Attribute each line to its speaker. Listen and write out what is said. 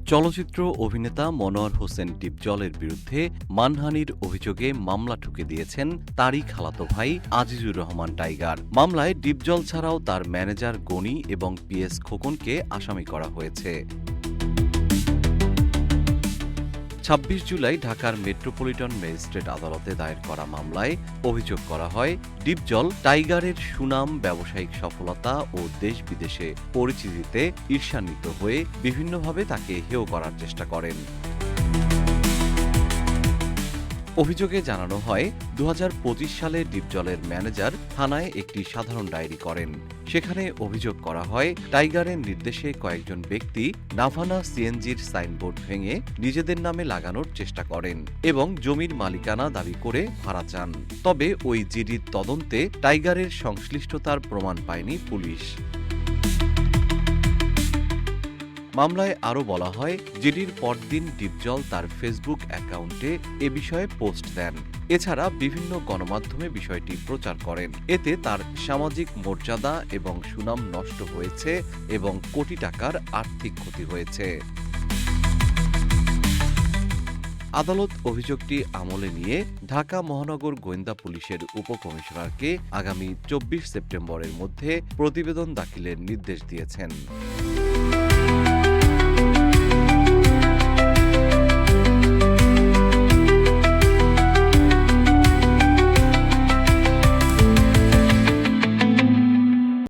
Speaker 1: চলচ্চিত্র অভিনেতা মনোয়ার হোসেন ডিপজলের বিরুদ্ধে মানহানির অভিযোগে মামলা ঠুকে দিয়েছেন তারই খালাতো ভাই আজিজুর রহমান টাইগার। মামলায় ডিপজল ছাড়াও তার ম্যানেজার গনি এবং পিএস খোকনকে আসামি করা হয়েছে। ২৬ জুলাই ঢাকার মেট্রোপলিটন ম্যাজিস্ট্রেট আদালতে দায়ের করা মামলায় অভিযোগ করা হয়, ডিপজল টাইগারের সুনাম, ব্যবসায়িক সফলতা ও দেশ-বিদেশে পরিচিতিতে ঈর্ষান্বিত হয়ে বিভিন্নভাবে তাকে হেয় করার চেষ্টা করেন। অভিযোগে জানানো হয়, ২০২৫ সালে ডিপজলের ম্যানেজার থানায় একটি সাধারণ ডায়েরি করেন। সেখানে অভিযোগ করা হয়, টাইগারের নির্দেশে কয়েকজন ব্যক্তি নাভানা সিএনজির সাইনবোর্ড ভেঙে নিজেদের নামে লাগানোর চেষ্টা করেন এবং জমির মালিকানা দাবি করে ভাড়া চান। তবে ওই জিডির তদন্তে টাইগারের সংশ্লিষ্টতার প্রমাণ পায়নি পুলিশ। মামলায় আরও বলা হয়, জিডির পরদিন ডিপজল তার ফেসবুক অ্যাকাউন্টে এ বিষয়ে পোস্ট দেন। এছাড়া বিভিন্ন গণমাধ্যমে বিষয়টি প্রচার করেন। এতে তার সামাজিক মর্যাদা এবং সুনাম নষ্ট হয়েছে এবং কোটি টাকার আর্থিক ক্ষতি হয়েছে। আদালত অভিযোগটি আমলে নিয়ে ঢাকা মহানগর গোয়েন্দা পুলিশের উপকমিশনারকে আগামী ২৪ সেপ্টেম্বরের মধ্যে প্রতিবেদন দাখিলের নির্দেশ দিয়েছেন।